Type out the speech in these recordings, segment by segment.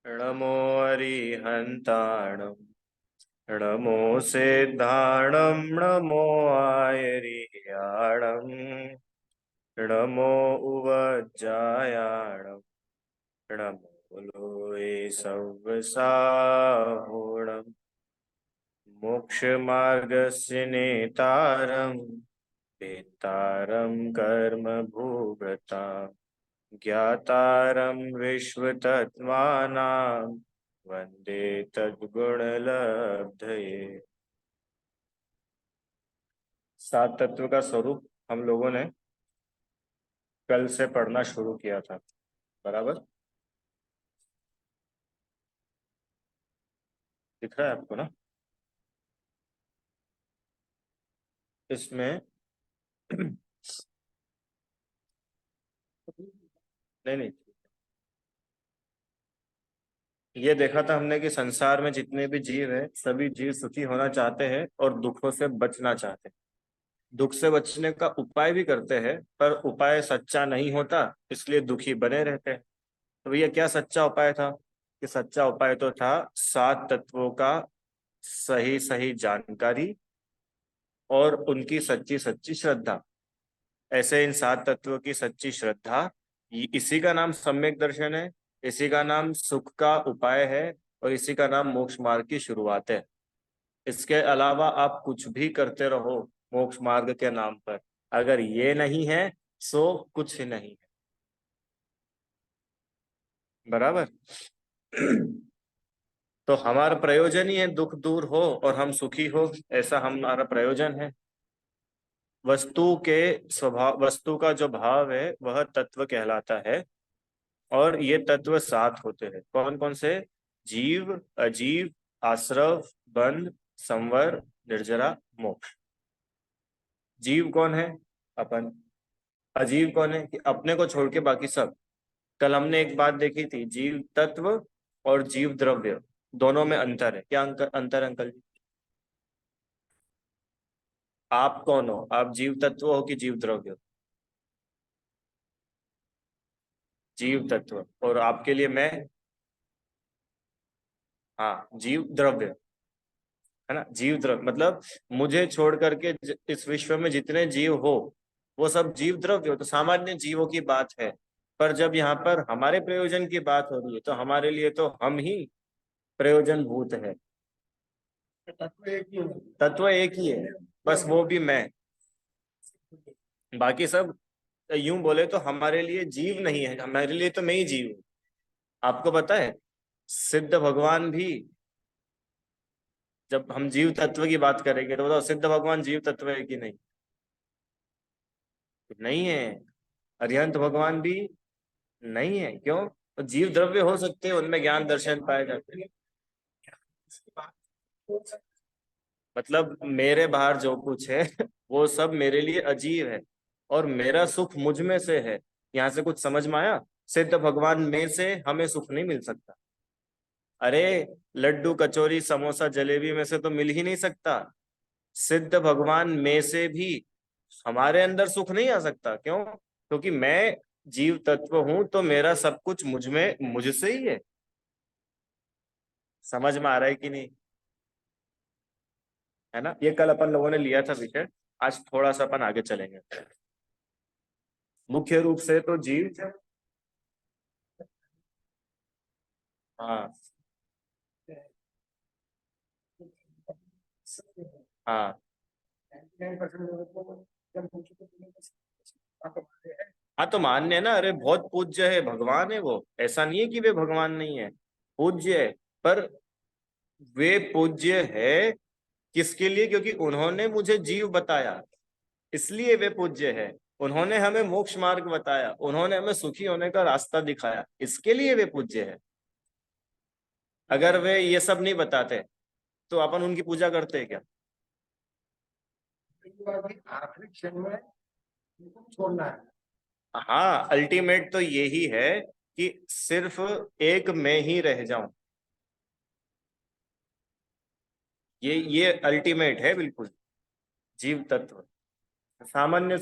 नमो अरिहन्ताणं नमो सिद्धाणं नमो आयरियाणं नमो उवज्जायाणं नमो लोये सव्वसाहुणं मोक्षमार्गस्य नेतारं वेत्तारं कर्मभूभृतां ज्ञातारं विश्वतत्त्वानां वंदे तद्गुणलब्धये। सात तत्व का स्वरूप हम लोगों ने कल से पढ़ना शुरू किया था, बराबर? दिख रहा है आपको ना इसमें? नहीं नहीं, ये देखा था हमने कि संसार में जितने भी जीव हैं सभी जीव सुखी होना चाहते हैं और दुखों से बचना चाहते हैं। दुख से बचने का उपाय भी करते हैं, पर उपाय सच्चा नहीं होता, इसलिए दुखी बने रहते हैं। तो भैया क्या सच्चा उपाय था? कि सच्चा उपाय तो था सात तत्वों का सही सही जानकारी और उनकी सच्ची सच्ची श्रद्धा। ऐसे इन सात तत्वों की सच्ची श्रद्धा, इसी का नाम सम्यक दर्शन है, इसी का नाम सुख का उपाय है और इसी का नाम मोक्ष मार्ग की शुरुआत है। इसके अलावा आप कुछ भी करते रहो मोक्ष मार्ग के नाम पर, अगर ये नहीं है सो कुछ ही नहीं है। बराबर? तो हमारा प्रयोजन ही है दुख दूर हो और हम सुखी हो, ऐसा हमारा प्रयोजन है। वस्तु के स्वभाव, वस्तु का जो भाव है वह तत्व कहलाता है। और ये तत्व सात होते हैं। कौन कौन से? जीव, अजीव, आश्रव, बंध, संवर, निर्जरा, मोक्ष। जीव कौन है? अपन। अजीव कौन है? कि अपने को छोड़ के बाकी सब। कल हमने एक बात देखी थी, जीव तत्व और जीव द्रव्य दोनों में अंतर है। क्या अंतर अंकल जी? आप कौन हो? आप जीव तत्व हो कि जीव द्रव्य हो? जीव तत्व। और आपके लिए मैं? हाँ, जीव द्रव्य। है ना? जीव द्रव्य मतलब मुझे छोड़ करके इस विश्व में जितने जीव हो वो सब जीव द्रव्य हो। तो सामान्य जीवों की बात है, पर जब यहाँ पर हमारे प्रयोजन की बात हो रही है तो हमारे लिए तो हम ही प्रयोजन भूत है। तत्व एक ही है। तत्व एक ही है, बस वो भी मैं। बाकी सब यूं बोले तो हमारे लिए जीव नहीं है, हमारे लिए तो मैं ही जीव हूं। आपको पता है सिद्ध भगवान भी, जब हम जीव तत्व की बात करेंगे तो बताओ सिद्ध भगवान जीव तत्व है कि नहीं? नहीं है। अरिहंत भगवान भी नहीं है। क्यों? तो जीव द्रव्य हो सकते हैं, उनमें ज्ञान दर्शन पाए जाते हैं। मतलब मेरे बाहर जो कुछ है वो सब मेरे लिए अजीब है और मेरा सुख मुझ में से है। यहाँ से कुछ समझ में आया? सिद्ध भगवान में से हमें सुख नहीं मिल सकता। अरे, लड्डू कचौरी समोसा जलेबी में से तो मिल ही नहीं सकता। सिद्ध भगवान में से भी हमारे अंदर सुख नहीं आ सकता। क्यों? क्योंकि मैं जीव तत्व हूं तो मेरा सब कुछ मुझ में, मुझसे ही है। समझ में आ रहा है कि नहीं? है ना? ये कल अपन लोगों ने लिया था विषय, आज थोड़ा सा अपन आगे चलेंगे। मुख्य रूप से तो जीव। हाँ हाँ हाँ, तो मान्य है ना। अरे बहुत पूज्य है, भगवान है वो, ऐसा नहीं है कि वे भगवान नहीं है, पूज्य है। पर वे पूज्य है किसके लिए? क्योंकि उन्होंने मुझे जीव बताया, इसलिए वे पूज्य है। उन्होंने हमें मोक्ष मार्ग बताया, उन्होंने हमें सुखी होने का रास्ता दिखाया, इसके लिए वे पूज्य है। अगर वे ये सब नहीं बताते तो अपन उनकी पूजा करते हैं क्या? आखिरी क्षण में छोड़ना है। हाँ, अल्टीमेट तो यही है कि सिर्फ एक मैं ही रह जाऊं। ये अल्टीमेट है बिल्कुल। जीव तत्व। सामान्य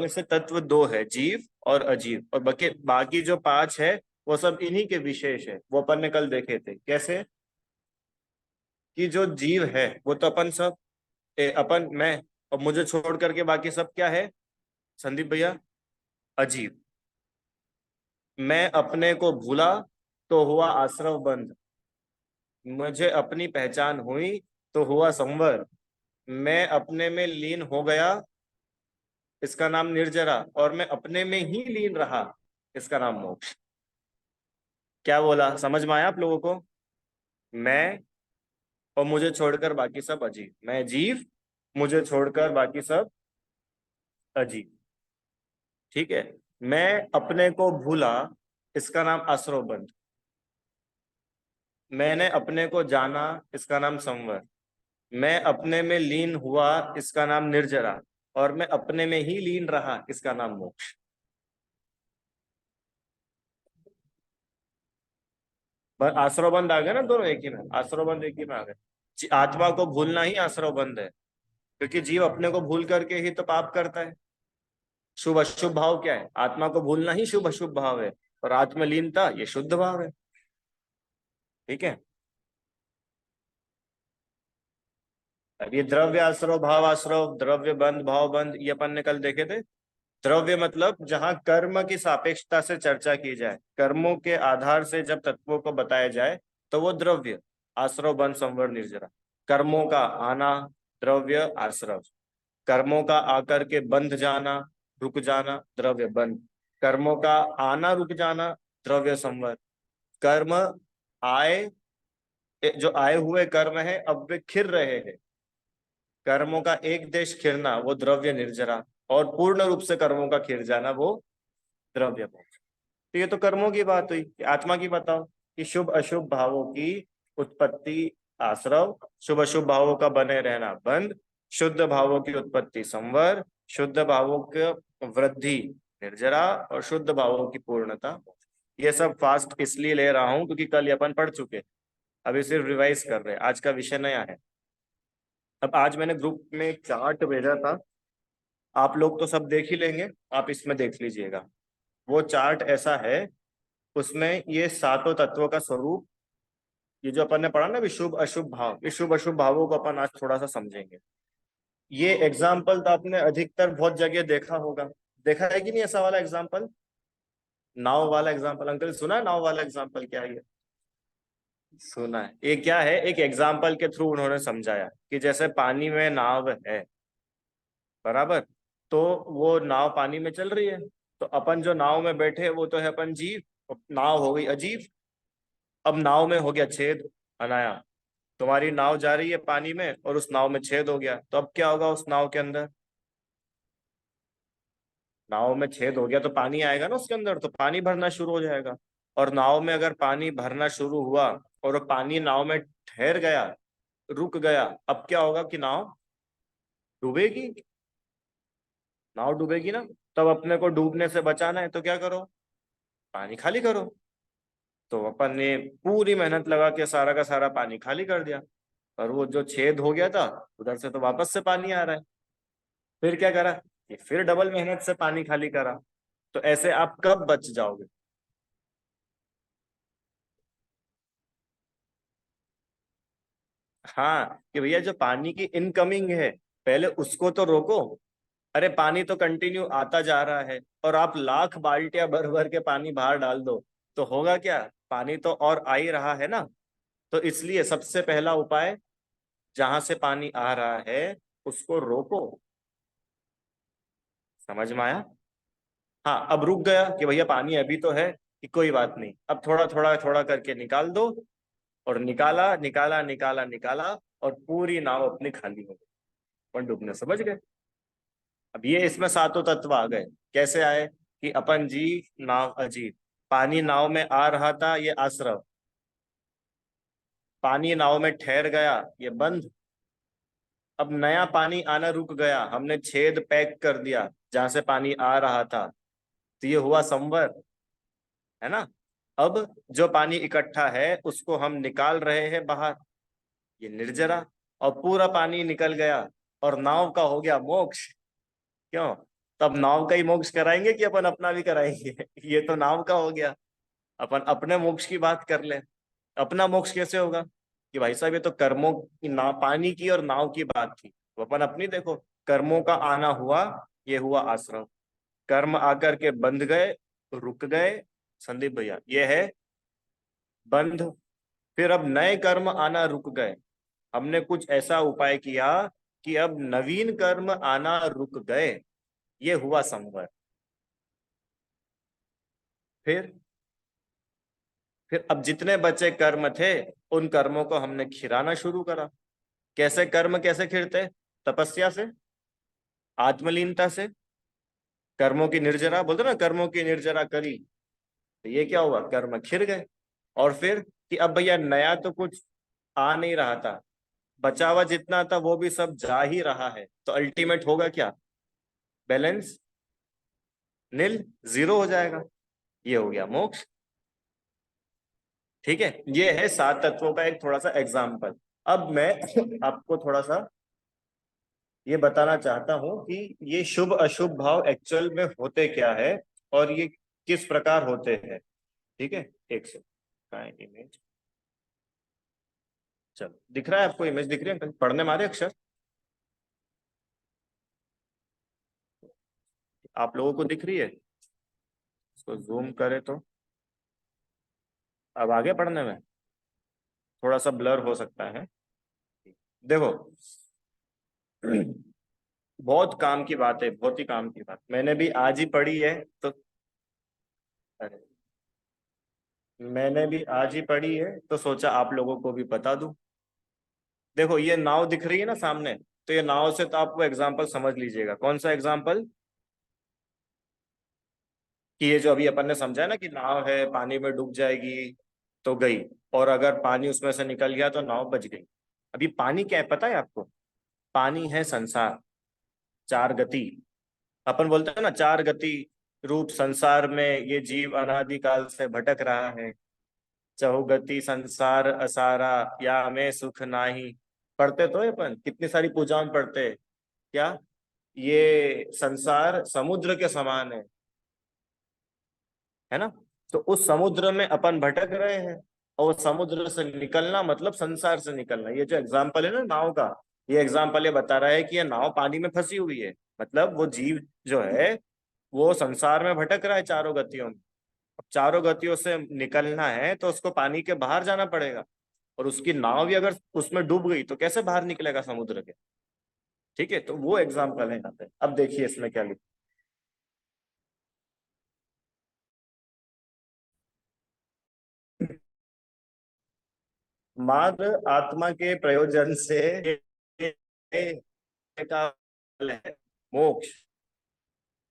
से तत्व दो है, जीव और अजीव, और बाकी बाकी जो पांच है वो सब इन्हीं के विशेष है। वो अपन ने कल देखे थे कैसे कि जो जीव है वो तो अपन सब अपन मैं और मुझे छोड़ करके बाकी सब क्या है संदीप भैया? अजीब। मैं अपने को भूला तो हुआ आश्रव बंध, मुझे अपनी पहचान हुई तो हुआ संवर, मैं अपने में लीन हो गया इसका नाम निर्जरा, और मैं अपने में ही लीन रहा इसका नाम मोक्ष। क्या बोला, समझ में आया आप लोगों को? मैं और मुझे छोड़कर बाकी सब अजीब, मैं जीव, मुझे छोड़कर बाकी सब अजीब। ठीक है। मैं अपने को भूला इसका नाम आश्रव बंध, मैंने अपने को जाना इसका नाम संवर, मैं अपने में लीन हुआ इसका नाम निर्जरा, और मैं अपने में ही लीन रहा इसका नाम मोक्ष। आश्रव बंद आ गए ना, दोनों एक ही में, आश्रव बंद एक ही में आ गए। आत्मा को भूलना ही आश्रव बंद है, क्योंकि जीव अपने को भूल करके ही तो पाप करता है। शुभ अशुभ भाव क्या है? आत्मा को भूलना ही शुभ अशुभ भाव है, और आत्मलीनता ये शुद्ध भाव है। ठीक है। अब ये द्रव्य आश्रव, भाव आश्रव, द्रव्य बंध, भाव बंध, ये अपन ने कल देखे थे। द्रव्य मतलब जहां कर्म की सापेक्षता से चर्चा की जाए, कर्मों के आधार से जब तत्वों को बताया जाए तो वो द्रव्य। आश्रव बंध संवर निर्जरा, कर्मों का आना द्रव्य आश्रव, कर्मों का आकर के बंध जाना रुक जाना द्रव्य बंध, कर्मों का आना रुक जाना द्रव्य संवर, कर्म आए, जो आए हुए कर्म है अब वे खिर रहे हैं, कर्मों का एक देश खिरना वो द्रव्य निर्जरा, और पूर्ण रूप से कर्मों का खिर जाना वो द्रव्य मोक्ष। तो ये तो कर्मों की बात हुई। आत्मा की बताओ कि शुभ अशुभ भावों की उत्पत्ति आश्रव, शुभ अशुभ भावों का बने रहना बंध, शुद्ध भावों की उत्पत्ति संवर, शुद्ध भावों की वृद्धि निर्जरा, और शुद्ध भावों की पूर्णता मोक्ष। ये सब फास्ट इसलिए ले रहा हूं क्योंकि कल ये अपन पढ़ चुके, अभी सिर्फ रिवाइज कर रहे हैं, आज का विषय नया है। अब आज मैंने ग्रुप में एक चार्ट भेजा था, आप लोग तो सब देख ही लेंगे, आप इसमें देख लीजिएगा। वो चार्ट ऐसा है, उसमें ये सातों तत्वों का स्वरूप, ये जो अपन ने पढ़ा ना, शुभ अशुभ भाव, ये शुभ अशुभ भावों को अपन आज थोड़ा सा समझेंगे। ये एग्जाम्पल तो आपने अधिकतर बहुत जगह देखा होगा, देखा है कि नहीं ऐसा वाला एग्जाम्पल? नाव वाला एग्जाम्पल, अंकल सुना है नाव वाला एग्जाम्पल क्या है ये? सुना है। ये क्या है, एक एग्जाम्पल के थ्रू उन्होंने समझाया कि जैसे पानी में नाव है, बराबर, तो वो नाव पानी में चल रही है, तो अपन जो नाव में बैठे वो तो है अपन जीव, नाव हो गई अजीब। अब नाव में हो गया छेद, अनाया, तुम्हारी नाव जा रही है पानी में और उस नाव में छेद हो गया, तो अब क्या होगा उस नाव के अंदर? नाव में छेद हो गया तो पानी आएगा ना उसके अंदर, तो पानी भरना शुरू हो जाएगा। और नाव में अगर पानी भरना शुरू हुआ और वो पानी नाव में ठहर गया, रुक गया, अब क्या होगा कि नाव डूबेगी, नाव डूबेगी ना। तब अपने को डूबने से बचाना है तो क्या करो? पानी खाली करो। तो अपन ने पूरी मेहनत लगा के सारा का सारा पानी खाली कर दिया, और वो जो छेद हो गया था उधर से तो वापस से पानी आ रहा है। फिर क्या करा कि फिर डबल मेहनत से पानी खाली करा। तो ऐसे आप कब बच जाओगे? हाँ, कि भैया जो पानी की इनकमिंग है पहले उसको तो रोको। अरे पानी तो कंटिन्यू आता जा रहा है, और आप लाख बाल्टियां भर भर के पानी बाहर डाल दो तो होगा क्या? पानी तो और आ ही रहा है ना। तो इसलिए सबसे पहला उपाय, जहां से पानी आ रहा है उसको रोको। समझ में आया? हाँ, अब रुक गया कि भैया पानी अभी तो है, कि कोई बात नहीं, अब थोड़ा थोड़ा थोड़ा करके निकाल दो। और निकाला निकाला निकाला निकाला, और पूरी नाव अपनी खाली हो गई, और डूबने समझ गए। अब ये इसमें सातों तत्व आ गए। कैसे आए? कि अपन जीव नाव अजीब, पानी नाव में आ रहा था ये आश्रव, पानी नाव में ठहर गया ये बंध, अब नया पानी आना रुक गया, हमने छेद पैक कर दिया जहां से पानी आ रहा था, तो ये हुआ संवर, है ना। अब जो पानी इकट्ठा है उसको हम निकाल रहे हैं बाहर, ये निर्जरा। और पूरा पानी निकल गया और नाव का हो गया मोक्ष। क्यों? तब नाव का ही मोक्ष कराएंगे कि अपन अपना भी कराएंगे? ये तो नाव का हो गया। अपन अपने मोक्ष की बात कर ले। अपना मोक्ष कैसे होगा कि भाई साहब ये तो कर्मों की ना, पानी की और नाव की बात थी, तो अपन अपनी देखो, कर्मों का आना हुआ, ये हुआ आश्रम, कर्म आकर के बंध गए, रुक गए, संदीप भैया ये है बंध। फिर अब नए कर्म आना रुक गए, हमने कुछ ऐसा उपाय किया कि अब नवीन कर्म आना रुक गए, ये हुआ संवर। फिर फिर अब जितने बचे कर्म थे, उन कर्मों को हमने खिराना शुरू करा। कैसे कर्म कैसे खिरते? तपस्या से, आत्मलीनता से, कर्मों की निर्जरा, बोलते ना कर्मों की निर्जरा करी, तो ये क्या हुआ, कर्म खिर गए। और फिर कि अब भैया नया तो कुछ आ नहीं रहा था, बचा हुआ जितना था वो भी सब जा ही रहा है, तो अल्टीमेट होगा क्या, बैलेंस नील, जीरो हो जाएगा। ये हो गया मोक्ष। ठीक है, ये है सात तत्वों का एक थोड़ा सा एग्जाम्पल। अब मैं आपको थोड़ा सा ये बताना चाहता हूं कि ये शुभ अशुभ भाव एक्चुअल में होते क्या है और ये किस प्रकार होते हैं। ठीक है, एक सेकंड, कहाँ है इमेज? चलो, दिख रहा है आपको, इमेज दिख रही है अंकल, पढ़ने मारे अक्षर आप लोगों को दिख रही है? इसको जूम करे तो अब आगे पढ़ने में थोड़ा सा ब्लर हो सकता है। देखो, बहुत काम की बात है, बहुत ही काम की बात, मैंने भी आज ही पढ़ी है तो, अरे मैंने भी आज ही पढ़ी है तो सोचा आप लोगों को भी बता दूं। देखो ये नाव दिख रही है ना सामने, तो ये नाव से तो आपको एग्जाम्पल समझ लीजिएगा। कौन सा एग्जाम्पल? कि ये जो अभी अपन ने समझा है ना कि नाव है, पानी में डूब जाएगी तो गई, और अगर पानी उसमें से निकल गया तो नाव बच गई। अभी पानी क्या है पता है आपको? पानी है संसार, चार गति। अपन बोलते हैं ना चार गति रूप संसार में ये जीव अनादिकाल से भटक रहा है। चहुगति संसार असारा, या में सुख नाही। पढ़ते तो है अपन, कितनी सारी पूजाओं में पढ़ते हैं क्या, ये संसार समुद्र के समान है ना? तो उस समुद्र में अपन भटक रहे हैं, और समुद्र से निकलना मतलब संसार से निकलना। ये जो एग्जाम्पल है ना नाव का, ये एग्जाम्पल ये बता रहा है कि ये नाव पानी में फंसी हुई है, मतलब वो जीव जो है वो संसार में भटक रहा है चारों गतियों में। अब चारों गतियों से निकलना है तो उसको पानी के बाहर जाना पड़ेगा, और उसकी नाव भी अगर उसमें डूब गई तो कैसे बाहर निकलेगा समुद्र के? ठीक है, तो वो एग्जाम्पल है यहाँ पे। अब देखिए इसमें क्या लिखा। मात्र आत्मा के प्रयोजन से का फल है मोक्ष।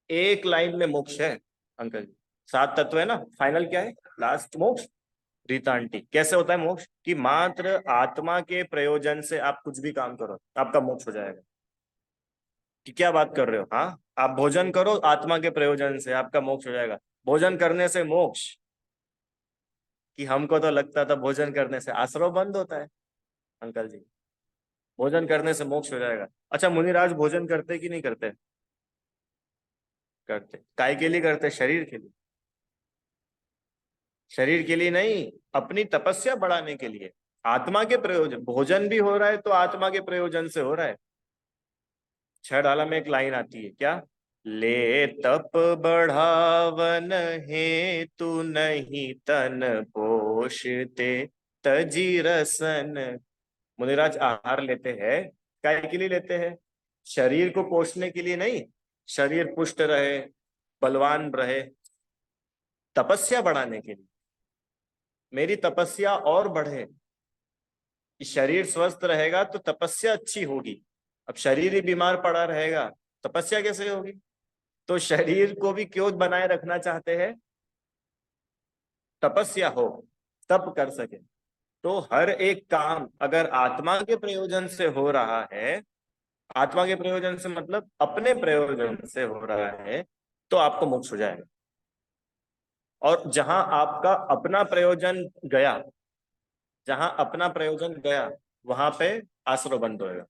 एक लाइन में मोक्ष है अंकल जी, सात तत्व है ना, फाइनल क्या है, लास्ट मोक्ष। रीता आंटी, कैसे होता है मोक्ष? कि मात्र आत्मा के प्रयोजन से आप कुछ भी काम करो आपका मोक्ष हो जाएगा। कि क्या बात कर रहे हो? हाँ, आप भोजन करो आत्मा के प्रयोजन से आपका मोक्ष हो जाएगा। भोजन करने से मोक्ष? कि हमको तो लगता था भोजन करने से आश्रम बंद होता है अंकल जी। भोजन करने से मोक्ष हो जाएगा। अच्छा, मुनिराज भोजन करते कि नहीं करते? करते। काय के लिए करते? शरीर के लिए? शरीर के लिए नहीं, अपनी तपस्या बढ़ाने के लिए, आत्मा के प्रयोजन। भोजन भी हो रहा है तो आत्मा के प्रयोजन से हो रहा है। छह डाला में एक लाइन आती है क्या, ले तप बढ़ावन हे तू नहीं तन पोषते तजी रसन। मुनिराज आहार लेते हैं, काय के लिए लेते हैं? शरीर को पोषने के लिए नहीं, शरीर पुष्ट रहे, बलवान रहे, तपस्या बढ़ाने के लिए। मेरी तपस्या और बढ़े, कि शरीर स्वस्थ रहेगा तो तपस्या अच्छी होगी। अब शरीर ही बीमार पड़ा रहेगा, तपस्या कैसे होगी? तो शरीर को भी क्यों बनाए रखना चाहते हैं? तपस्या हो, तप कर सके। तो हर एक काम अगर आत्मा के प्रयोजन से हो रहा है, आत्मा के प्रयोजन से मतलब अपने प्रयोजन से हो रहा है, तो आपको मोक्ष हो जाएगा। और जहां आपका अपना प्रयोजन गया, जहां अपना प्रयोजन गया वहां पे आश्रय बंद होएगा।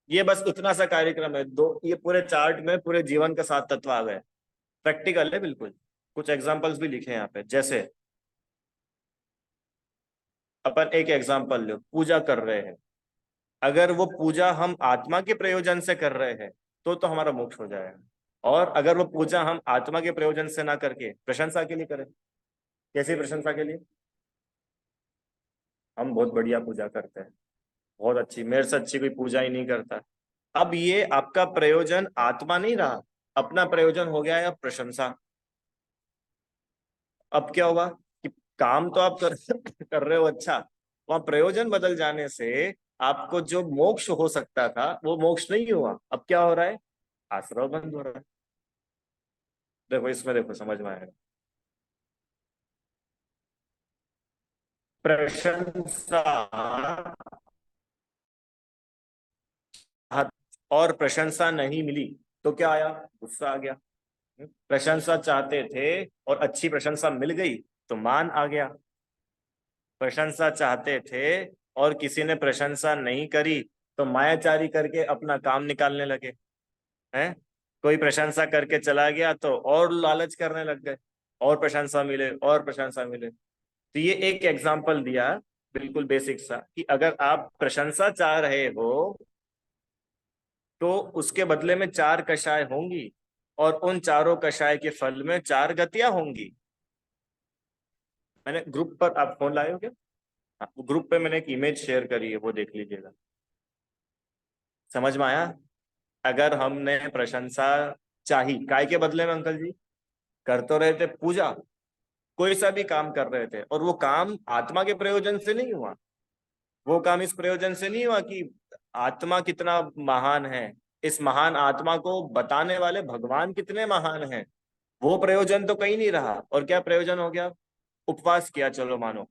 ये बस इतना सा कार्यक्रम है, दो ये पूरे चार्ट में पूरे जीवन का सात तत्व आ गए। प्रैक्टिकल है बिल्कुल। कुछ एग्जांपल्स भी लिखे हैं यहाँ पे, जैसे अपन एक एग्जांपल लो, पूजा कर रहे हैं, अगर वो पूजा हम आत्मा के प्रयोजन से कर रहे हैं तो हमारा मोक्ष हो जाएगा। और अगर वो पूजा हम आत्मा के प्रयोजन से ना करके प्रशंसा के लिए करें, कैसे प्रशंसा के लिए, हम बहुत बढ़िया पूजा करते हैं, बहुत अच्छी, मेरे से अच्छी कोई पूजा ही नहीं करता, अब ये आपका प्रयोजन आत्मा नहीं रहा, अपना प्रयोजन हो गया है अब प्रशंसा। अब क्या होगा कि काम तो आप कर रहे हो अच्छा, वहां प्रयोजन बदल जाने से आपको जो मोक्ष हो सकता था वो मोक्ष नहीं हुआ, अब क्या हो रहा है, आश्रव बंद हो रहा है। देखो इसमें, देखो समझ में आएगा। प्रशंसा और प्रशंसा नहीं मिली तो क्या आया, गुस्सा आ गया। प्रशंसा चाहते थे और अच्छी प्रशंसा मिल गई तो मान आ गया। प्रशंसा चाहते थे और किसी ने प्रशंसा नहीं करी तो मायाचारी करके अपना काम निकालने लगे हैं। कोई प्रशंसा करके चला गया तो और लालच करने लग गए, और प्रशंसा मिले और प्रशंसा मिले। तो ये एक एग्जाम्पल दिया, बिल्कुल बेसिक सा, कि अगर आप प्रशंसा चाह रहे हो तो उसके बदले में चार कषाय होंगी, और उन चारों कषाय के फल में चार गतियां होंगी। मैंने ग्रुप पर, आप फोन लाए हो क्या? हाँ, ग्रुप पे मैंने एक इमेज शेयर करी है, वो देख लीजिएगा। समझ में आया? अगर हमने प्रशंसा चाही काय के बदले में अंकल जी, कर तो रहे थे पूजा, कोई सा भी काम कर रहे थे और वो काम आत्मा के प्रयोजन से नहीं हुआ, वो काम इस प्रयोजन से नहीं हुआ कि आत्मा कितना महान है, इस महान आत्मा को बताने वाले भगवान कितने महान हैं, वो प्रयोजन तो कहीं नहीं रहा। और क्या प्रयोजन हो गया, उपवास किया, चलो मानो,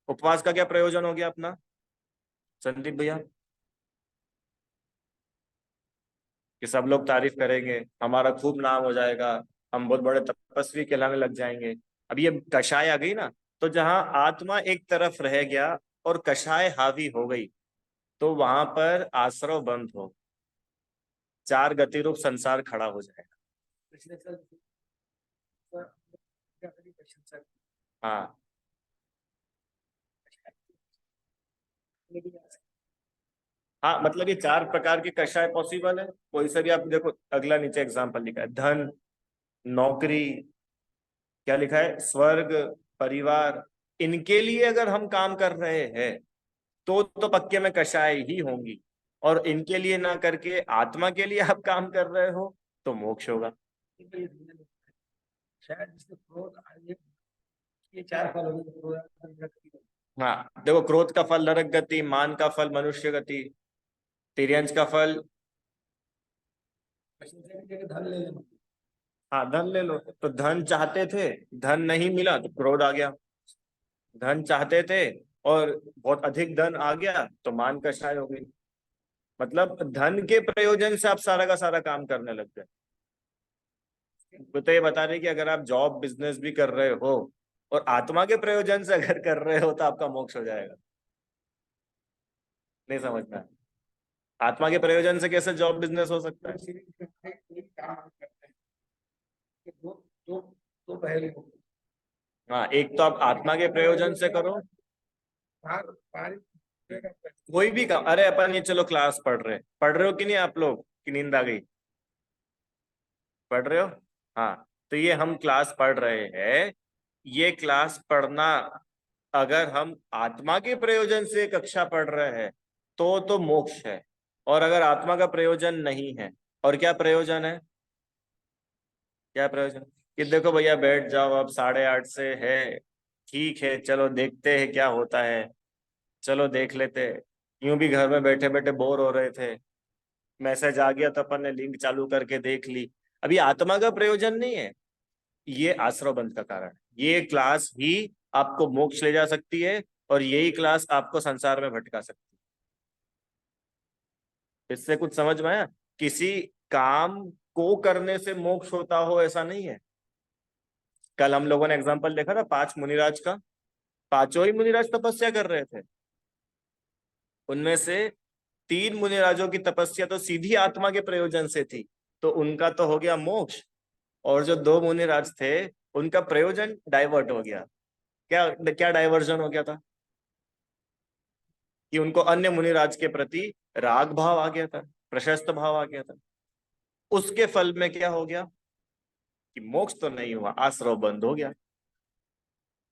उपवास का क्या प्रयोजन हो गया अपना, संदीप भैया, कि सब लोग तारीफ करेंगे, हमारा खूब नाम हो जाएगा, हम बहुत बड़े तपस्वी कहलाने लग जाएंगे। अब ये कषाय आ गई ना, तो जहां आत्मा एक तरफ रह गया और कषाय हावी हो गई तो वहां पर आश्रव बंद हो, चार गति रूप संसार खड़ा हो जाएगा। पिछले साल क्या करी प्रशंसा हाँ की। हाँ, मतलब ये चार प्रकार के कषाय पॉसिबल है, कोई सा भी आप देखो। अगला नीचे एग्जाम्पल लिखा है, धन, नौकरी, क्या लिखा है, स्वर्ग, परिवार, इनके लिए अगर हम काम कर रहे हैं तो पक्के में कषाय ही होंगी। और इनके लिए ना करके आत्मा के लिए आप काम कर रहे हो तो मोक्ष होगा। शायद जिससे क्रोध आए, ये चार फल होंगे, क्रोध, हाँ देखो, क्रोध का फल नरक गति, मान का फल मनुष्य गति, तिर्यंच का फल, प्रशंसा की जगह धन ले लेना। हाँ धन ले लो, तो धन चाहते थे, धन नहीं मिला तो क्रोध आ गया, धन चाहते थे और बहुत अधिक धन आ गया तो मान कषाय हो गई। मतलब धन के प्रयोजन से आप सारा का सारा काम करने लग गए। तो ये बता रहे कि अगर आप जॉब बिजनेस भी कर रहे हो और आत्मा के प्रयोजन से अगर कर रहे हो तो आपका मोक्ष हो जाएगा। नहीं समझ में आया? आत्मा के प्रयोजन से कैसे जॉब बिजनेस हो सकता है? काम करते हैं, दो दो दो पहलू हो। हाँ, एक तो आप आत्मा के प्रयोजन से करो, बाहर बाहर कोई भी काम। अरे अपन ये चलो क्लास पढ़ रहे हो कि नहीं आप लोग, की नींद आ गई, पढ़ रहे हो? हाँ, तो ये हम क्लास पढ़ रहे हैं, ये क्लास पढ़ना, अगर हम आत्मा के प्रयोजन से कक्षा पढ़ रहे हैं तो मोक्ष है। और अगर आत्मा का प्रयोजन नहीं है, और क्या प्रयोजन है, क्या प्रयोजन, कि देखो भैया बैठ जाओ, अब 8:30 से है, ठीक है चलो देखते हैं क्या होता है, चलो देख लेते हैं। यूं भी घर में बैठे बैठे बोर हो रहे थे, मैसेज आ गया तो अपन ने लिंक चालू करके देख ली। अभी आत्मा का प्रयोजन नहीं है, ये आश्रव बंध का कारण है। ये क्लास ही आपको मोक्ष ले जा सकती है, और यही क्लास आपको संसार में भटका सकती है। इससे कुछ समझ में आया? किसी काम को करने से मोक्ष होता हो ऐसा नहीं है। कल हम लोगों ने एग्जाम्पल देखा था 5 मुनिराज का, पांचों ही मुनिराज तपस्या कर रहे थे, उनमें से 3 मुनिराजों की तपस्या तो सीधी आत्मा के प्रयोजन से थी, तो उनका तो हो गया मोक्ष। और जो 2 मुनिराज थे उनका प्रयोजन डाइवर्ट हो गया। क्या क्या डाइवर्जन हो गया था? कि उनको अन्य मुनिराज के प्रति राग भाव आ गया था, प्रशस्त भाव आ गया था। उसके फल में क्या हो गया कि मोक्ष तो नहीं हुआ, आश्रव बंद हो गया।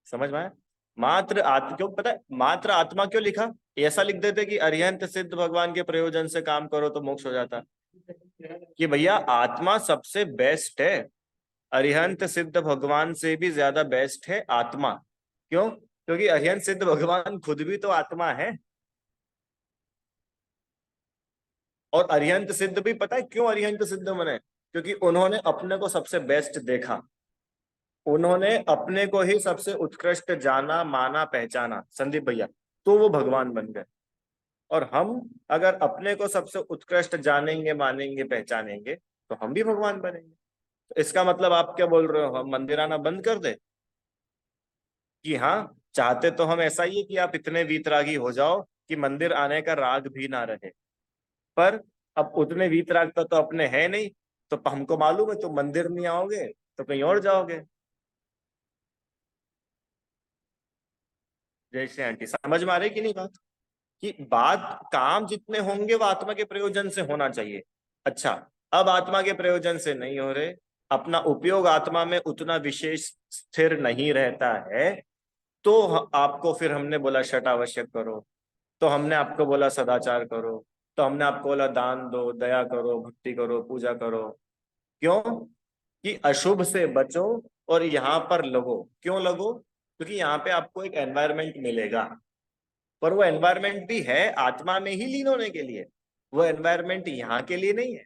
समझ में आया? मात्र आत्मा क्यों, पता है मात्र आत्मा क्यों लिखा? ऐसा लिख देते कि अरिहंत सिद्ध भगवान के प्रयोजन से काम करो तो मोक्ष हो जाता, कि भैया आत्मा सबसे बेस्ट है, अरिहंत सिद्ध भगवान से भी ज्यादा बेस्ट है आत्मा। क्यों? क्योंकि अरिहंत सिद्ध भगवान खुद भी तो आत्मा है। और अरिहंत सिद्ध भी, पता है क्यों अरिहंत सिद्ध बने? क्योंकि उन्होंने अपने को सबसे बेस्ट देखा, उन्होंने अपने को ही सबसे उत्कृष्ट जाना, माना, पहचाना, संदीप भैया, तो वो भगवान बन गए। और हम अगर अपने को सबसे उत्कृष्ट जानेंगे, मानेंगे, पहचानेंगे तो हम भी भगवान बनेंगे। तो इसका मतलब आप क्या बोल रहे हो, हम मंदिर आना बंद कर दे? कि हाँ, चाहते तो हम ऐसा ही है कि आप इतने वीतरागी हो जाओ कि मंदिर आने का राग भी ना रहे, पर अब उतने वीतराग तो अपने है नहीं। तो हमको मालूम है तुम मंदिर नहीं आओगे तो कहीं और जाओगे। जैसे आंटी समझ में आ रही कि नहीं बात? कि बात, काम जितने होंगे वो आत्मा के प्रयोजन से होना चाहिए। अच्छा, अब आत्मा के प्रयोजन से नहीं हो रहे, अपना उपयोग आत्मा में उतना विशेष स्थिर नहीं रहता है, तो आपको फिर हमने बोला शट आवश्यक करो, तो हमने आपको बोला सदाचार करो, तो हमने आपको बोला दान दो, दया करो, भक्ति करो, पूजा करो। क्यों? कि अशुभ से बचो और यहाँ पर लगो। क्यों लगो? क्योंकि यहाँ पे आपको एक एनवायरनमेंट मिलेगा, पर वो एनवायरनमेंट भी है आत्मा में ही लीन होने के लिए, वो एनवायरनमेंट यहाँ के लिए नहीं है।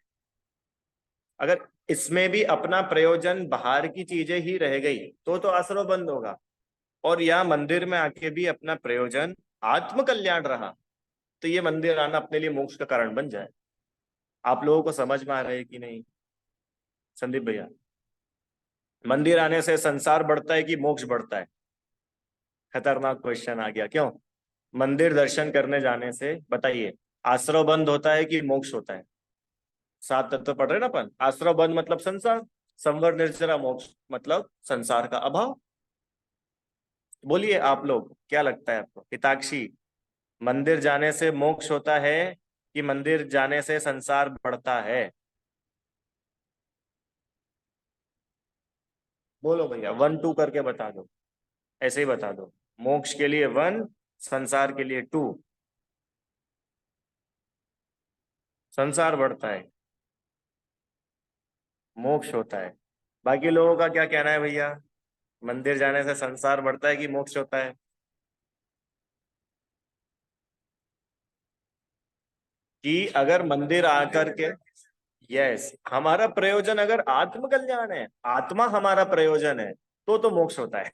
अगर इसमें भी अपना प्रयोजन बाहर की चीजें ही रह गई तो आश्रम बंद होगा। और यहाँ मंदिर में आके भी अपना प्रयोजन आत्म कल्याण रहा, तो ये मंदिर आना अपने लिए मोक्ष का कारण बन जाए। आप लोगों को समझ में आ रहा है कि नहीं संदीप भैया? मंदिर आने से संसार बढ़ता है कि मोक्ष बढ़ता है? खतरनाक क्वेश्चन आ गया। क्यों? मंदिर दर्शन करने जाने से बताइए, आश्रव बंद होता है कि मोक्ष होता है? सात तत्व पढ़ रहे ना अपन। आश्रव बंद मतलब संसार, संवर निर्जरा मोक्ष मतलब संसार का अभाव। बोलिए आप लोग, क्या लगता है आपको? हिताक्षी, मंदिर जाने से मोक्ष होता है कि मंदिर जाने से संसार बढ़ता है? बोलो भैया, 1 2 करके बता दो, ऐसे ही बता दो। मोक्ष के लिए 1, संसार के लिए 2। संसार बढ़ता है, मोक्ष होता है। बाकी लोगों का क्या कहना है भैया? मंदिर जाने से संसार बढ़ता है कि मोक्ष होता है? कि अगर मंदिर आकर के, यस, हमारा प्रयोजन अगर आत्म कल्याण है, आत्मा हमारा प्रयोजन है, तो मोक्ष होता है।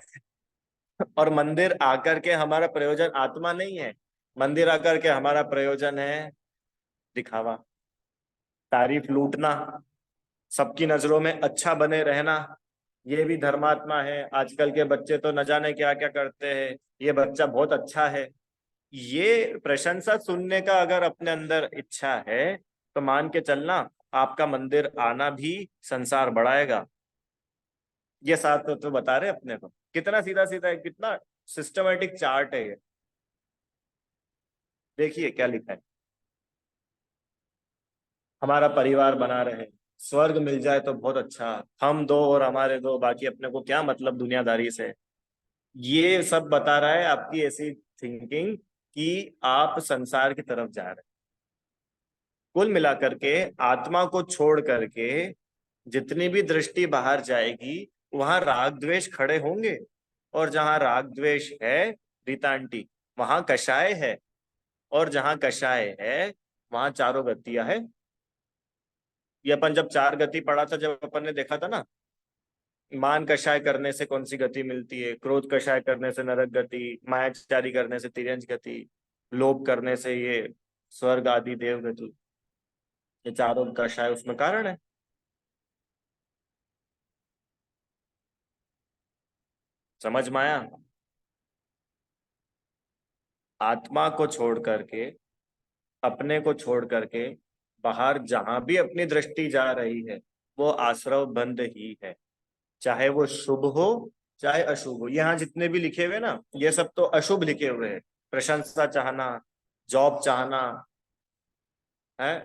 और मंदिर आकर के हमारा प्रयोजन आत्मा नहीं है, मंदिर आकर के हमारा प्रयोजन है दिखावा, तारीफ लूटना, सबकी नजरों में अच्छा बने रहना। ये भी धर्मात्मा है, आजकल के बच्चे तो न जाने क्या क्या करते हैं, ये बच्चा बहुत अच्छा है। ये प्रशंसा सुनने का अगर अपने अंदर इच्छा है तो मान के चलना, आपका मंदिर आना भी संसार बढ़ाएगा। ये साथ तो बता रहे अपने को, कितना सीधा सीधा है, कितना सिस्टमेटिक चार्ट है ये। देखिए क्या लिखा है, हमारा परिवार बना रहे, स्वर्ग मिल जाए तो बहुत अच्छा, हम दो और हमारे दो, बाकी अपने को क्या मतलब दुनियादारी से। ये सब बता रहा है आपकी ऐसी थिंकिंग कि आप संसार की तरफ जा रहे हैं। कुल मिलाकर के आत्मा को छोड़ करके जितनी भी दृष्टि बाहर जाएगी, वहां राग द्वेष खड़े होंगे। और जहां राग द्वेष है, रीता आंटी, वहां कषाय है। और जहां कषाय है, वहां चारों गतियां है। ये अपन जब 4 गति पढ़ा था, जब अपन ने देखा था ना, मान कषाय करने से कौन सी गति मिलती है, क्रोध कषाय करने से नरक गति, मायाचारी करने से तिर्यंच गति, लोभ करने से ये स्वर्ग आदि देव गति। ये चारों कषाय उसमें कारण है। समझ में आया? आत्मा को छोड़ करके, अपने को छोड़ करके बाहर जहां भी अपनी दृष्टि जा रही है, वो आश्रव बंद ही है। चाहे वो शुभ हो चाहे अशुभ हो। यहाँ जितने भी लिखे हुए ना, ये सब तो अशुभ लिखे हुए हैं। प्रशंसा चाहना, जॉब चाहना है,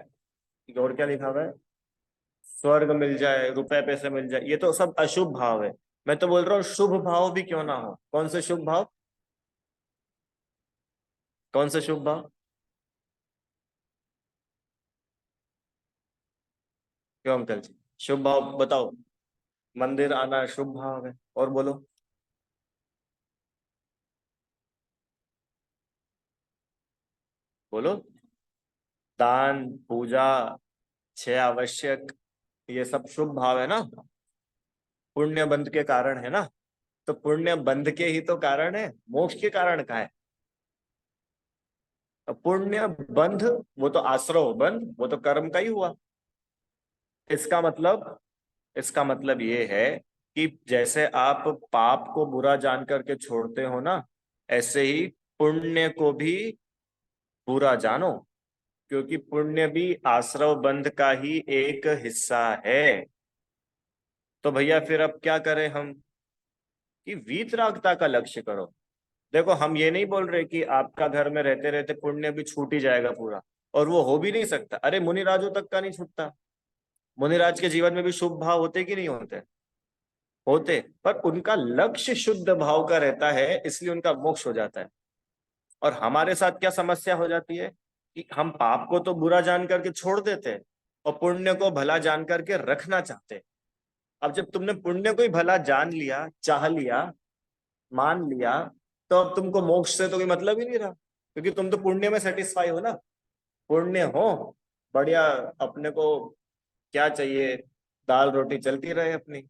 और क्या लिखा हुआ है, स्वर्ग मिल जाए, रुपए पैसे मिल जाए, ये तो सब अशुभ भाव है। मैं तो बोल रहा हूँ शुभ भाव भी क्यों ना हो। कौन से शुभ भाव, कौन से शुभ भाव, क्यों अंकल जी, शुभ भाव बताओ। मंदिर आना शुभ भाव है, और बोलो। बोलो। दान, पूजा, छह आवश्यक, ये सब शुभ भाव है ना, पुण्य बंध के कारण है ना। तो पुण्य बंध के ही तो कारण है, मोक्ष के कारण का है। तो पुण्य बंध, वो तो आश्रव बंध, वो तो कर्म का ही हुआ। इसका मतलब, इसका मतलब ये है कि जैसे आप पाप को बुरा जान करके छोड़ते हो ना, ऐसे ही पुण्य को भी बुरा जानो, क्योंकि पुण्य भी आश्रव बंध का ही एक हिस्सा है। तो भैया फिर अब क्या करें हम, कि वीतरागता का लक्ष्य करो। देखो हम ये नहीं बोल रहे कि आपका घर में रहते रहते पुण्य भी छूट ही जाएगा पूरा, और वो हो भी नहीं सकता। अरे मुनिराजों तक का नहीं छूटता, मुनिराज के जीवन में भी शुभ भाव होते कि नहीं होते, होते, पर उनका लक्ष्य शुद्ध भाव का रहता है, इसलिए उनका मोक्ष हो जाता है। और हमारे साथ क्या समस्या हो जाती है, कि हम पाप को तो बुरा जान करके छोड़ देते हैं और पुण्य को भला जान करके रखना चाहते हैं। अब जब तुमने पुण्य को ही भला जान लिया, चाह लिया, मान लिया, तो अब तुमको मोक्ष से तो कोई मतलब ही नहीं रहा, क्योंकि तुम तो पुण्य में सेटिस्फाई हो ना। पुण्य हो, बढ़िया, अपने को क्या चाहिए, दाल रोटी चलती रहे अपनी,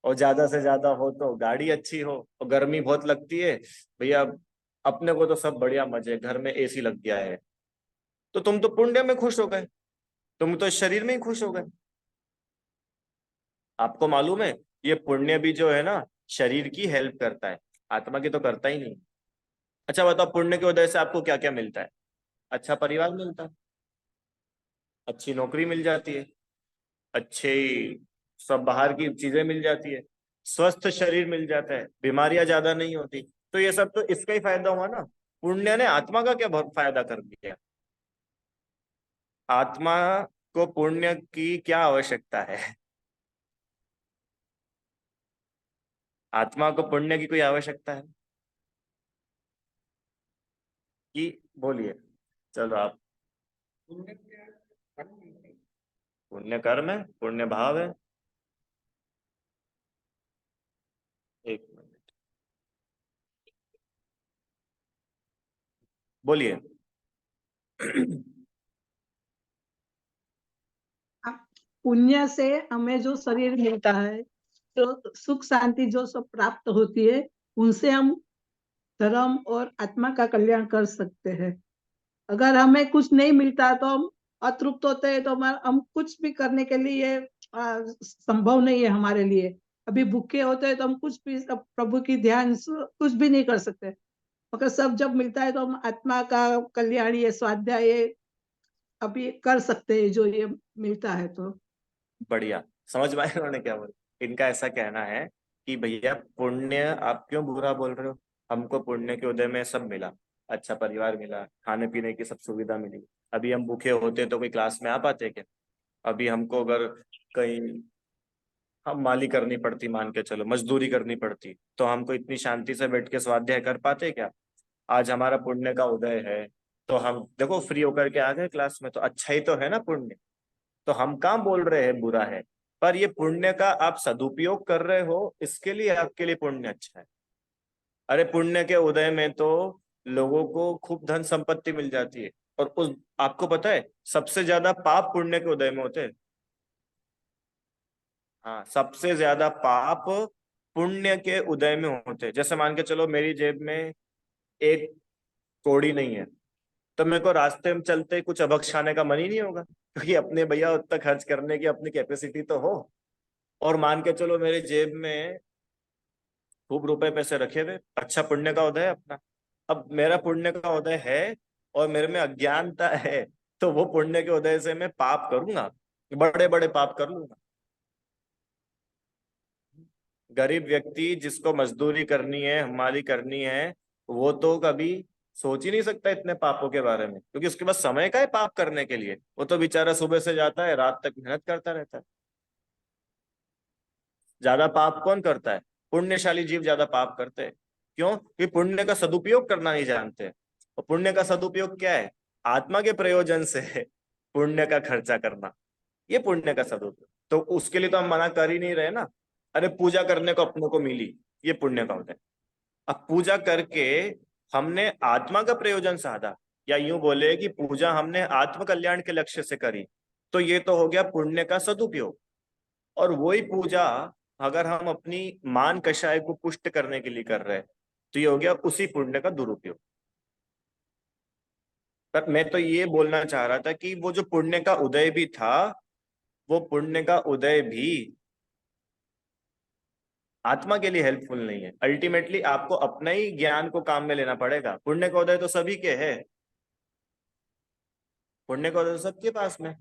और ज्यादा से ज्यादा हो तो गाड़ी अच्छी हो, और गर्मी बहुत लगती है भैया, अपने को तो सब बढ़िया मजे, घर में एसी लग गया है। तो तुम तो पुण्य में खुश हो गए, तुम तो इस शरीर में ही खुश हो गए। आपको मालूम है, ये पुण्य भी जो है ना, शरीर की हेल्प करता है, आत्मा की तो करता ही नहीं। अच्छा बताओ, पुण्य की वजह से आपको क्या क्या मिलता है। अच्छा परिवार मिलता है, अच्छी नौकरी मिल जाती है, अच्छे सब बाहर की चीजें मिल जाती है, स्वस्थ शरीर मिल जाता है, बीमारियां ज्यादा नहीं होती। तो ये सब तो इसका ही फायदा हुआ ना। पुण्य ने आत्मा का क्या बहुत फायदा कर दिया। आत्मा को पुण्य की क्या आवश्यकता है, आत्मा को पुण्य की कोई आवश्यकता है कि, बोलिए, चलो आप। पुण्य के कर्म मिलते हैं। पुण्य कर्म है, पुण्य भाव है। एक मिनट, बोलिए। पुण्य से हमें जो शरीर मिलता है, तो सुख शांति जो सब प्राप्त होती है, उनसे हम धर्म और आत्मा का कल्याण कर सकते हैं। अगर हमें कुछ नहीं मिलता तो हम अतृप्त होते हैं, तो हम कुछ भी करने के लिए संभव नहीं है हमारे लिए। अभी भूखे होते हैं तो हम कुछ भी प्रभु की ध्यान कुछ भी नहीं कर सकते। मगर सब जब मिलता है तो हम आत्मा का कल्याण, ये स्वाध्याय ये अभी कर सकते हैं, जो ये मिलता है तो। बढ़िया, समझ में आया उन्होंने क्या बोला। इनका ऐसा कहना है कि भैया पुण्य आप क्यों बुरा बोल रहे हो, हमको पुण्य के उदय में सब मिला, अच्छा परिवार मिला, खाने पीने की सब सुविधा मिली। अभी हम भूखे होते तो कोई क्लास में आ पाते क्या। अभी हमको अगर कहीं हम माली करनी पड़ती, मान के चलो मजदूरी करनी पड़ती, तो हमको इतनी शांति से बैठ के स्वाध्याय कर पाते क्या। आज हमारा पुण्य का उदय है, तो हम देखो फ्री होकर के आ गए क्लास में, तो अच्छा ही तो है ना पुण्य। तो हम कहाँ बोल रहे हैं बुरा है, पर ये पुण्य का आप सदुपयोग कर रहे हो, इसके लिए आपके लिए पुण्य अच्छा है। अरे पुण्य के उदय में तो लोगों को खूब धन संपत्ति मिल जाती है, और उस, आपको पता है सबसे ज्यादा पाप पुण्य के उदय में होते हैं। हाँ, सबसे ज्यादा पाप पुण्य के उदय में होते हैं। जैसे मान के चलो मेरी जेब में एक कौड़ी नहीं है, तो मेरे को रास्ते में चलते कुछ अभक्ष खाने का मन ही नहीं होगा, क्योंकि अपने भैया उतना खर्च करने की अपनी कैपेसिटी तो हो। और मान के चलो मेरे जेब में खूब रुपए पैसे रखे हुए, अच्छा पुण्य का उदय है अपना। अब मेरा पुण्य का उदय है और मेरे में अज्ञानता है, तो वो पुण्य के उदय से मैं पाप करूंगा, बड़े बड़े पाप कर लूंगा। गरीब व्यक्ति जिसको मजदूरी करनी है, हमारी करनी है, वो तो कभी सोच ही नहीं सकता इतने पापों के बारे में, क्योंकि उसके पास समय का है पाप करने के लिए। वो तो बेचारा सुबह से जाता है, रात तक मेहनत करता रहता है। ज्यादा पाप कौन करता है? पुण्यशाली जीव ज्यादा पाप करते हैं। क्यों? कि पुण्य का सदुपयोग करना नहीं जानते। और पुण्य का सदुपयोग क्या है? आत्मा के प्रयोजन से पुण्य का खर्चा करना, ये पुण्य का सदुपयोग। तो उसके लिए तो हम मना कर ही नहीं रहे ना। अरे पूजा करने को अपनों को मिली, ये पुण्य का होता है। अब पूजा करके हमने आत्मा का प्रयोजन साधा, या यूं बोले कि पूजा हमने आत्म कल्याण के लक्ष्य से करी, तो ये तो हो गया पुण्य का सदुपयोग। और वही पूजा अगर हम अपनी मान कषाय को पुष्ट करने के लिए कर रहे हैं, तो ये हो गया उसी पुण्य का दुरुपयोग। पर मैं तो ये बोलना चाह रहा था कि वो जो पुण्य का उदय भी था, वो पुण्य का उदय भी आत्मा के लिए हेल्पफुल नहीं है। अल्टीमेटली आपको अपना ही ज्ञान को काम में लेना पड़ेगा। पुण्य का उदय तो सभी के है, पुण्य का उदय तो सबके पास में।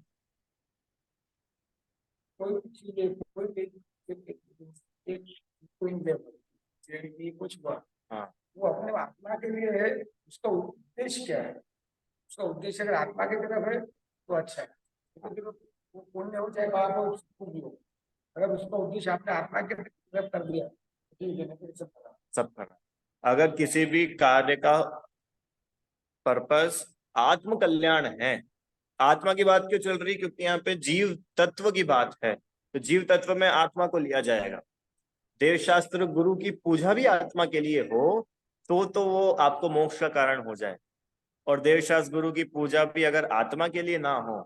कोई भी चीज है, कोई भी एक कुछ हुआ, हाँ, वो अपने आत्मा के लिए है। उसका उद्देश्य क्या है? उसका उद्देश्य अगर आत्मा की तरफ है तो अच्छा है, लेकिन वो पुण्य हो चाहे पाप हो, उसको भी हो। अगर उसका उद्देश्य आपने आत्मा की तरफ कर दिया तो ठीक है, नहीं तो सब खराब। सब खड़ा। अगर किसी भी कार्य का पर्पस आत्म कल्याण है, आत्मा की बात क्यों चल रही? क्योंकि यहाँ पे जीव तत्व की बात है, तो जीव तत्व में आत्मा को लिया जाएगा। देव शास्त्र गुरु की पूजा भी आत्मा के लिए हो तो वो आपको मोक्ष का कारण हो जाए। और देव शास्त्र गुरु की पूजा भी अगर आत्मा के लिए ना हो,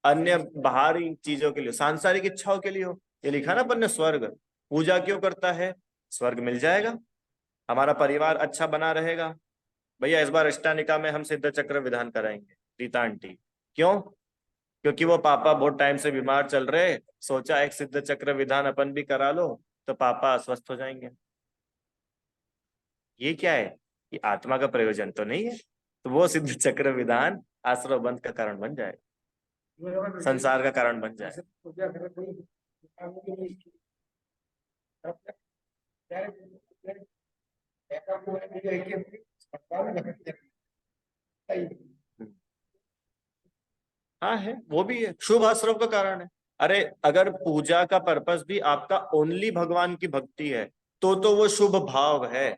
अन्य बाहरी चीजों के लिए, सांसारिक इच्छाओं के लिए हो, ये लिखा ना अपन ने, स्वर्ग पूजा क्यों करता है? स्वर्ग मिल जाएगा, हमारा परिवार अच्छा बना रहेगा। भैया इस बार अष्टानिका में हम सिद्ध चक्र विधान कराएंगे, रीता आंटी। क्यों? क्योंकि वो पापा बहुत टाइम से बीमार चल रहे, सोचा एक सिद्ध चक्र विधान अपन भी करा लो तो पापा स्वस्थ हो जाएंगे। ये क्या है? ये आत्मा का प्रयोजन तो नहीं है। तो वो सिद्ध चक्र विधान आश्रव बंध का कारण बन जाए, संसार का कारण बन जाए। पूजा करे कोई आत्मा के लिए, तब तक डायरेक्ट बैकअप को है कि भगवान भगत सही। हाँ है, वो भी है, शुभ आश्रव का कारण है। अरे अगर पूजा का पर्पस भी आपका ओनली भगवान की भक्ति है, तो वो शुभ भाव है।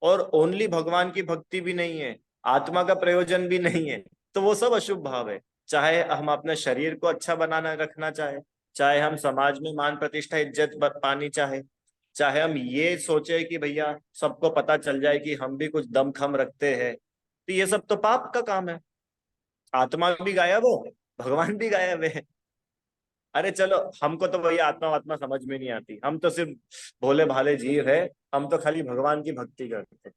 और ओनली भगवान की भक्ति भी नहीं है, आत्मा का प्रयोजन भी नहीं है, तो वो सब अशुभ भाव है। चाहे हम अपने शरीर को अच्छा बनाना रखना चाहे, चाहे हम समाज में मान प्रतिष्ठा इज्जत पानी चाहे, चाहे हम ये सोचे कि भैया सबको पता चल जाए कि हम भी कुछ दमखम रखते हैं, तो ये सब तो पाप का काम है। आत्मा भी गायब हो, भगवान भी गायब है। अरे चलो, हमको तो वही आत्मा आत्मा समझ में नहीं आती, हम तो सिर्फ भोले भाले जीव है, हम तो खाली भगवान की भक्ति करते हैं।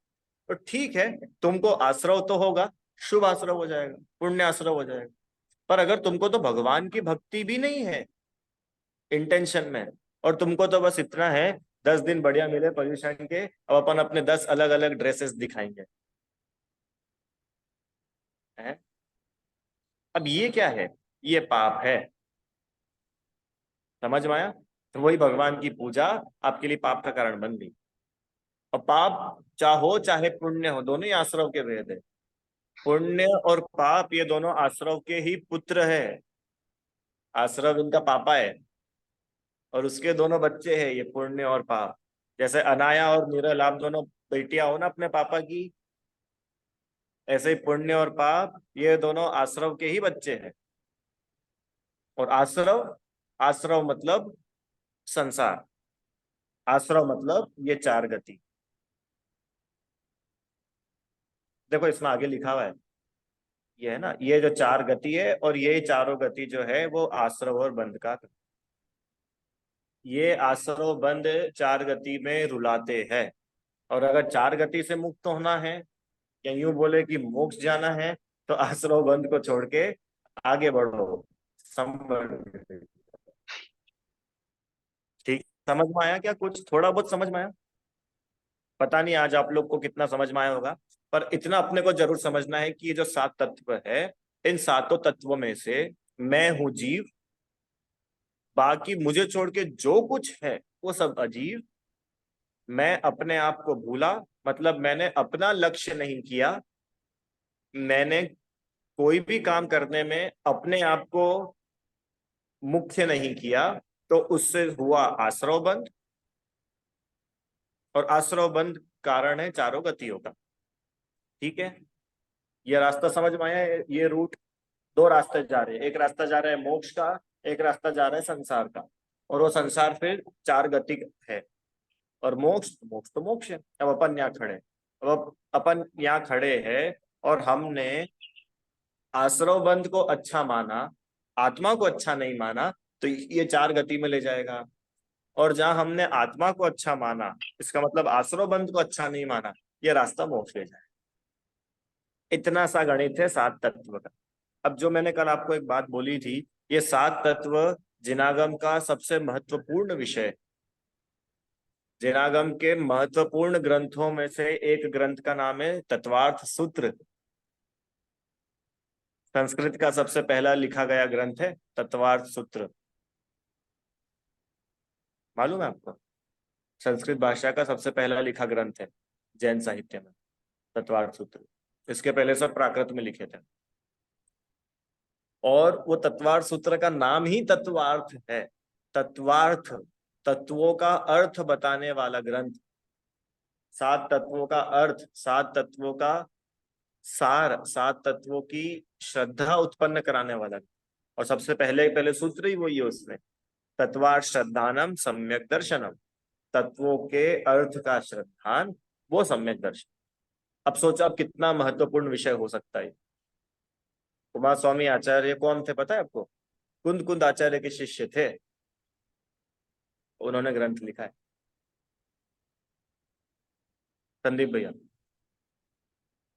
तो ठीक है, तुमको आश्रव तो होगा, शुभ आश्रव हो जाएगा, पुण्य आश्रव हो जाएगा। पर अगर तुमको तो भगवान की भक्ति भी नहीं है इंटेंशन में, और तुमको तो बस इतना है 10 दिन बढ़िया मिले पोल्यूशन के, अब अपन अपने 10 अलग अलग ड्रेसेस दिखाएंगे, है? अब ये क्या है? ये पाप है। समझ में आया? तो वही भगवान की पूजा आपके लिए पाप का कारण बन गई। और पाप चाहो चाहे पुण्य हो, दोनों ही आश्रव के भेद है। पुण्य और पाप ये दोनों आश्रव के ही पुत्र है। आश्रव इनका पापा है और उसके दोनों बच्चे हैं, ये पुण्य और पाप। जैसे अनाया और नीरल, आप दोनों बेटियां हो ना अपने पापा की, ऐसे ही पुण्य और पाप ये दोनों आश्रव के ही बच्चे हैं। और आश्रव, आश्रव मतलब संसार, आश्रव मतलब ये चार गति। देखो इसमें आगे लिखा हुआ है, ये है ना, ये जो चार गति है, और ये चारों गति जो है वो आश्रव और बंध का, ये आश्रव बंध चार गति में रुलाते हैं। और अगर चार गति से मुक्त होना है, या यूं बोले कि मोक्ष जाना है, तो आश्रव बंध को छोड़ के आगे बढ़ो, संबंध। ठीक, समझ में आया क्या? कुछ थोड़ा बहुत समझ में आया? पता नहीं आज आप लोग को कितना समझ में आया होगा, पर इतना अपने को जरूर समझना है कि ये जो 7 तत्व है, इन सातों तत्वों में से मैं हूं जीव, बाकी मुझे छोड़ के जो कुछ है वो सब अजीव। मैं अपने आप को भूला, मतलब मैंने अपना लक्ष्य नहीं किया, मैंने कोई भी काम करने में अपने आप को मुख्य नहीं किया, तो उससे हुआ आश्रव बंध, और आश्रव बंध कारण है चारों गतियों का। ठीक है, ये रास्ता समझ में आया? ये रूट, दो रास्ते जा रहे हैं, एक रास्ता जा रहा है मोक्ष का, एक रास्ता जा रहा है संसार का, और वो संसार फिर चार गति है, और मोक्ष, मोक्ष तो मोक्ष है। अब अपन यहाँ खड़े, अब अपन यहाँ खड़े हैं और हमने आश्रव बंध को अच्छा माना, आत्मा को अच्छा नहीं माना, तो ये चार गति में ले जाएगा। और जहां हमने आत्मा को अच्छा माना, इसका मतलब आश्रव बंध को अच्छा नहीं माना, ये रास्ता मोक्ष ले जाएगा। इतना सा गणित है सात तत्व का। अब जो मैंने कल आपको एक बात बोली थी, ये सात तत्व जिनागम का सबसे महत्वपूर्ण विषय है। जिनागम के महत्वपूर्ण ग्रंथों में से एक ग्रंथ का नाम है तत्वार्थ सूत्र। संस्कृत का सबसे पहला लिखा गया ग्रंथ है तत्वार्थ सूत्र। मालूम है आपको? संस्कृत भाषा का सबसे पहला लिखा ग्रंथ है जैन साहित्य में तत्वार्थ सूत्र। इसके पहले सब प्राकृत में लिखे थे, और वो तत्वार्थ सूत्र का नाम ही तत्वार्थ है। तत्वार्थ, तत्वों का अर्थ बताने वाला ग्रंथ। सात तत्वों का अर्थ, सात तत्वों का सार, सात तत्वों की श्रद्धा उत्पन्न कराने वाला। और सबसे पहले पहले सूत्र ही वही है उसमें, तत्वार्थ श्रद्धानम सम्यक दर्शनम। तत्वों के अर्थ का श्रद्धान, वो सम्यक दर्शन। अब सोचो अब कितना महत्वपूर्ण विषय हो सकता है। कुमार स्वामी आचार्य कौन थे पता है आपको? कुंद कुंद आचार्य के शिष्य थे, उन्होंने ग्रंथ लिखा है। संदीप भैया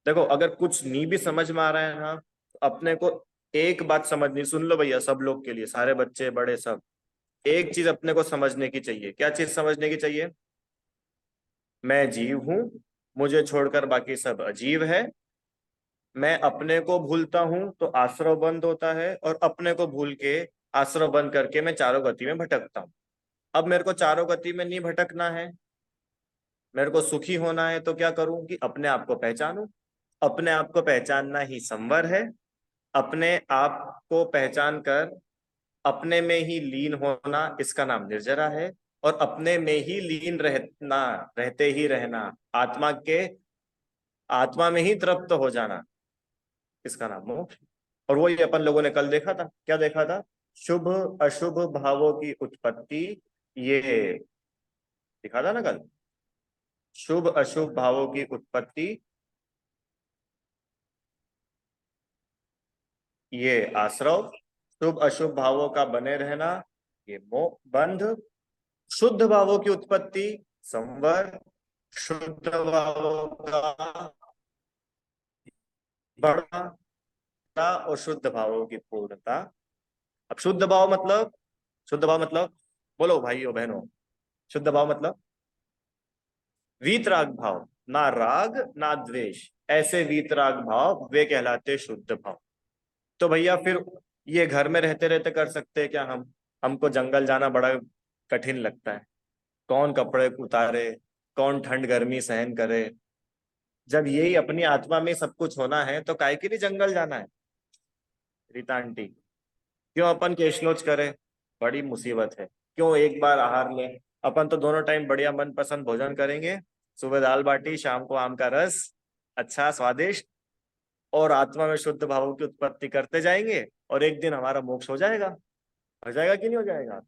देखो, अगर कुछ नहीं भी समझ में आ रहा है ना, तो अपने को एक बात समझनी, सुन लो भैया, सब लोग के लिए, सारे बच्चे बड़े सब, एक चीज अपने को समझने की चाहिए। क्या चीज समझने की चाहिए? मैं जीव हूं, मुझे छोड़कर बाकी सब अजीव है। मैं अपने को भूलता हूं तो आश्रव बंद होता है, और अपने को भूल के आश्रव बंद करके मैं चारों गति में भटकता हूं। अब मेरे को चारों गति में नहीं भटकना है, मेरे को सुखी होना है, तो क्या करूं कि अपने आप को पहचानूं। अपने आप को पहचानना ही संवर है। अपने आप को पहचान कर अपने में ही लीन होना, इसका नाम निर्जरा है। और अपने में ही लीन रहना, रहते ही रहना, आत्मा के, आत्मा में ही तृप्त हो जाना, इसका नाम मोक्ष। और वही अपन लोगों ने कल देखा था। क्या देखा था? शुभ अशुभ भावों की उत्पत्ति, ये दिखा था ना कल। शुभ अशुभ भावों की उत्पत्ति, ये आश्रव। शुभ अशुभ भावों का बने रहना, ये मोह बंध। शुद्ध भावों की उत्पत्ति संवर। शुद्ध भावों का बढ़ना, और शुद्ध भावों की पूर्णता। अब शुद्ध भाव मतलब, शुद्ध भाव मतलब, बोलो भाइयों बहनों, शुद्ध भाव मतलब वीतराग भाव, ना राग ना द्वेष, ऐसे वीतराग भाव वे कहलाते शुद्ध भाव। तो भैया फिर ये घर में रहते रहते कर सकते हैं क्या हम? हमको जंगल जाना बड़ा कठिन लगता है, कौन कपड़े उतारे, कौन ठंड गर्मी सहन करे। जब यही अपनी आत्मा में सब कुछ होना है, तो काहे के लिए जंगल जाना है? रीता आंटी, क्यों अपन केशनोच करे? बड़ी मुसीबत है। क्यों एक बार आहार ले? अपन तो दोनों टाइम बढ़िया मनपसंद भोजन करेंगे, सुबह दाल बाटी, शाम को आम का रस, अच्छा स्वादिष्ट, और आत्मा में शुद्ध भावों की उत्पत्ति करते जाएंगे, और एक दिन हमारा मोक्ष हो जाएगा। हो जाएगा कि नहीं हो जाएगा?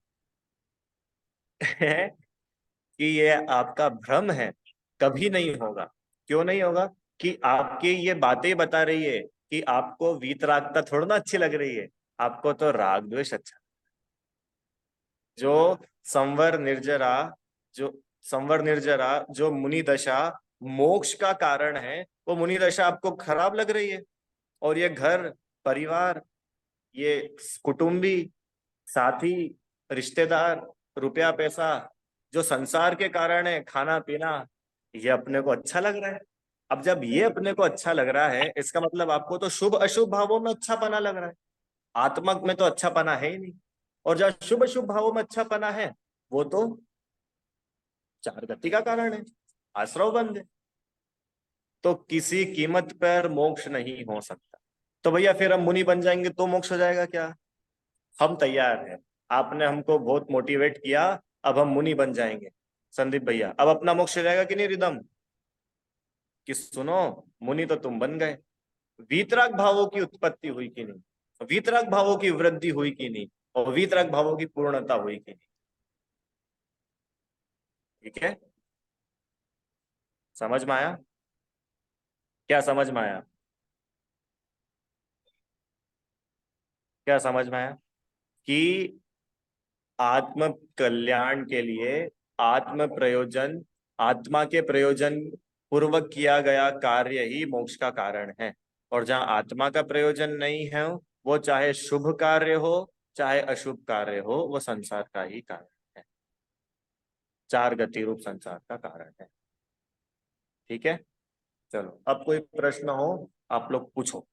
कि ये आपका भ्रम है, कभी नहीं होगा। क्यों नहीं होगा? कि आपकी ये बातें बता रही है कि आपको वीतरागता थोड़ा ना अच्छी लग रही है, आपको तो राग द्वेष अच्छा। जो संवर निर्जरा, जो संवर निर्जरा, जो मुनि दशा मोक्ष का कारण है, वो मुनि दशा आपको खराब लग रही है। और ये घर परिवार, ये कुटुंबी, साथी, रिश्तेदार, रुपया पैसा, जो संसार के कारण है, खाना पीना, ये अपने को अच्छा लग रहा है। अब जब ये अपने को अच्छा लग रहा है, इसका मतलब आपको तो शुभ अशुभ भावों में अच्छा पना लग रहा है। आत्मा में तो अच्छा पना है ही नहीं। और जहाँ शुभ शुभ भावों में अच्छा पना है, वो तो चार गति का कारण है, आश्रव बंध है, तो किसी कीमत पर मोक्ष नहीं हो सकता। तो भैया फिर हम मुनि बन जाएंगे तो मोक्ष हो जाएगा क्या? हम तैयार हैं, आपने हमको बहुत मोटिवेट किया, अब हम मुनि बन जाएंगे। संदीप भैया अब अपना मोक्ष हो जाएगा कि नहीं रिदम? कि सुनो, मुनि तो तुम बन गए, वीतराग भावों की उत्पत्ति हुई कि नहीं, वीतराग भावों की वृद्धि हुई कि नहीं, और वीतराग भावों की पूर्णता हुई कि नहीं? ठीक है, समझ में आया? क्या समझ में आया? क्या समझ में आया? कि आत्म कल्याण के लिए आत्म प्रयोजन, आत्मा के प्रयोजन पूर्वक किया गया कार्य ही मोक्ष का कारण है। और जहां आत्मा का प्रयोजन नहीं है, वो चाहे शुभ कार्य हो चाहे अशुभ कार्य हो, वो संसार का ही कारण है, चार गति रूप संसार का कारण है। ठीक है, चलो अब कोई प्रश्न हो आप लोग पूछो।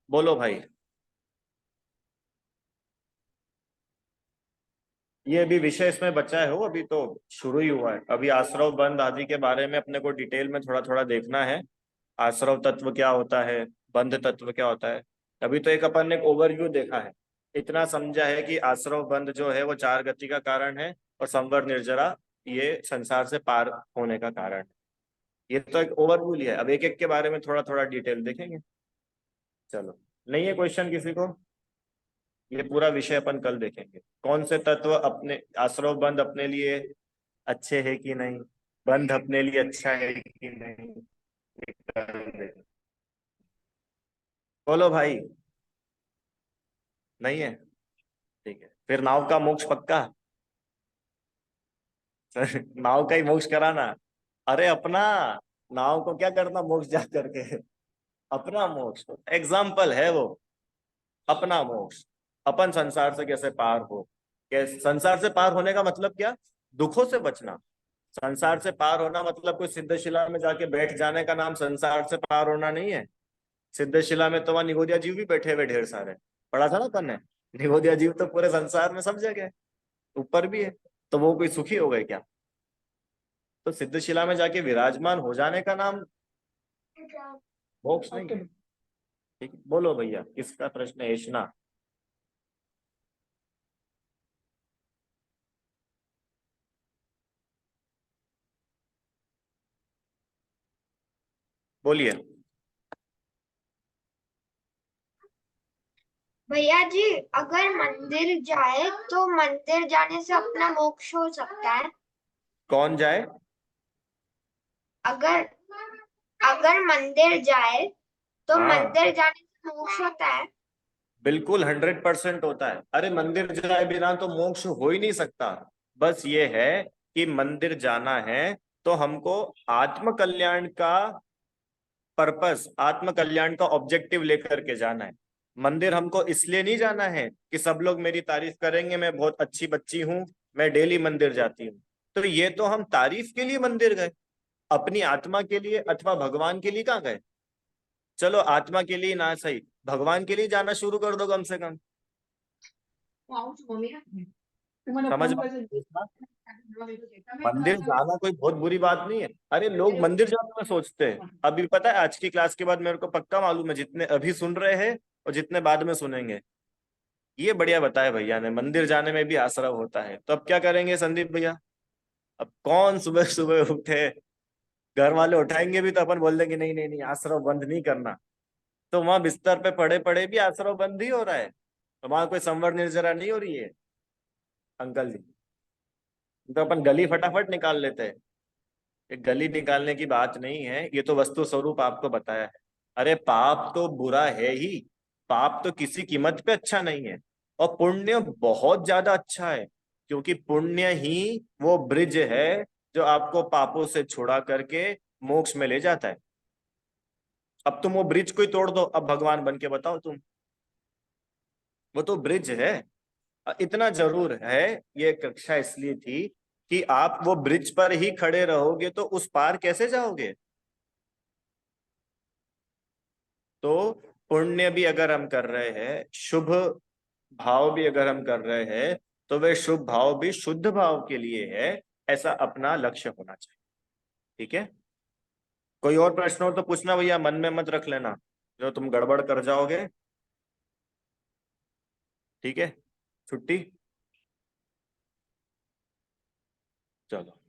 बोलो भाई। ये अभी विषय इसमें बचा है, हो अभी तो शुरू ही हुआ है, अभी आश्रव बंध आदि के बारे में अपने को डिटेल में थोड़ा थोड़ा देखना है। आश्रव तत्व क्या होता है, बंध तत्व क्या होता है। अभी तो एक अपन ने एक ओवरव्यू देखा है, इतना समझा है कि आश्रव बंध जो है वो चार गति का कारण है, और संवर निर्जरा ये संसार से पार होने का कारण है। ये तो एक ओवरव्यू लिया है, अब एक एक के बारे में थोड़ा थोड़ा डिटेल देखेंगे। चलो, नहीं है क्वेश्चन किसी को? ये पूरा विषय अपन कल देखेंगे, कौन से तत्व अपने आश्रव बंध अपने लिए अच्छे है कि नहीं, बंध अपने लिए अच्छा है कि नहीं, ये कल देखेंगे। बोलो भाई। नहीं है? ठीक है, फिर नाव का मोक्ष पक्का? नाव का ही मोक्ष कराना? अरे अपना, नाव को क्या करना मोक्ष जा करके, अपना मोक्ष एग्जाम्पल है वो, अपना मोक्ष। अपन संसार से कैसे पार हो, कैसे संसार से पार होने का मतलब क्या? दुखों से बचना। संसार से पार होना मतलब कोई सिद्धशिला में जाके बैठ जाने का नाम संसार से पार होना नहीं है। सिद्धशिला में तो वहां निगोदिया जीव भी बैठे हुए ढेर सारे, पढ़ा था ना अपन ने। निगोदिया जीव तो पूरे संसार में सब जगह है, ऊपर भी है, तो वो कोई सुखी हो गए क्या? तो सिद्धशिला में जाके विराजमान हो जाने का नाम मोक्ष नहीं है। ठीक है, बोलो भैया किसका प्रश्न है? ऐशना, बोलिए। भैया जी, अगर मंदिर जाए तो मंदिर जाने से अपना मोक्ष हो सकता है? कौन जाए? अगर अगर मंदिर जाए तो हाँ मंदिर जाने से मोक्ष होता है? बिल्कुल 100% होता है। अरे मंदिर जाए बिना तो मोक्ष हो ही नहीं सकता। बस ये है कि मंदिर जाना है तो हमको आत्म कल्याण का पर्पस, आत्म कल्याण का ऑब्जेक्टिव लेकर के जाना है। मंदिर हमको इसलिए नहीं जाना है कि सब लोग मेरी तारीफ करेंगे, मैं बहुत अच्छी बच्ची हूँ, मैं डेली मंदिर जाती हूँ। तो ये तो हम तारीफ के लिए मंदिर गए, अपनी आत्मा के लिए अथवा भगवान के लिए कहाँ गए? चलो आत्मा के लिए ना सही, भगवान के लिए जाना शुरू कर दो कम से कम। समझ में? मंदिर जाना कोई बहुत बुरी बात नहीं है। अरे लोग मंदिर जाने में सोचते हैं, अभी पता है आज की क्लास के बाद मेरे को पक्का मालूम है जितने अभी सुन रहे हैं और जितने बाद में सुनेंगे, ये बढ़िया बताया भैया ने, मंदिर जाने में भी आश्रव होता है। तो अब क्या करेंगे संदीप भैया? अब कौन सुबह सुबह उठे, घर वाले उठाएंगे भी तो अपन बोल देंगे नहीं नहीं नहीं आश्रव बंद नहीं करना। तो वहां बिस्तर पे पड़े पड़े भी आश्रव बंद ही हो रहा है, तो वहां कोई संवर निर्जरा नहीं हो रही है अंकल जी। तो अपन गली फटाफट निकाल लेते हैं। ये गली निकालने की बात नहीं है, ये तो वस्तु स्वरूप आपको बताया है। अरे पाप तो बुरा है ही, पाप तो किसी कीमत पे अच्छा नहीं है, और पुण्य बहुत ज्यादा अच्छा है, क्योंकि पुण्य ही वो ब्रिज है जो आपको पापों से छुड़ा करके मोक्ष में ले जाता है। अब तुम वो ब्रिज को ही तोड़ दो, अब भगवान बन के बताओ तुम, वो तो ब्रिज है। इतना जरूर है, ये कक्षा इसलिए थी कि आप वो ब्रिज पर ही खड़े रहोगे तो उस पार कैसे जाओगे? तो पुण्य भी अगर हम कर रहे हैं, शुभ भाव भी अगर हम कर रहे हैं तो वे शुभ भाव भी शुद्ध भाव के लिए है, ऐसा अपना लक्ष्य होना चाहिए। ठीक है, कोई और प्रश्न हो तो पूछना भैया, मन में मत रख लेना, जो तुम गड़बड़ कर जाओगे। ठीक है, छुट्टी। चलो।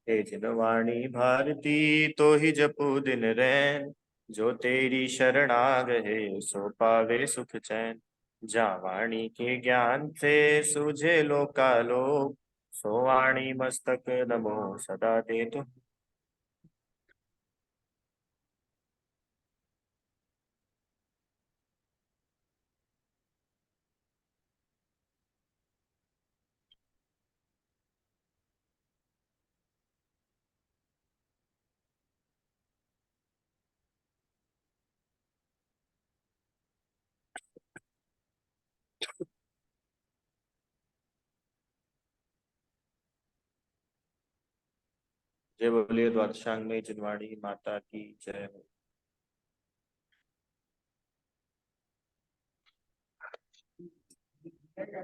हे जिनवाणी भारती तो ही जपू दिन रैन, जो तेरी शरण आ गए सो पावे सुख चैन। जा वाणी के ज्ञान से सूझे लोकालोक, सो वाणी मस्तक नमो सदा दे तो। जय बोलिए द्वादशांग जिनवाणी माता की जय। है क्या?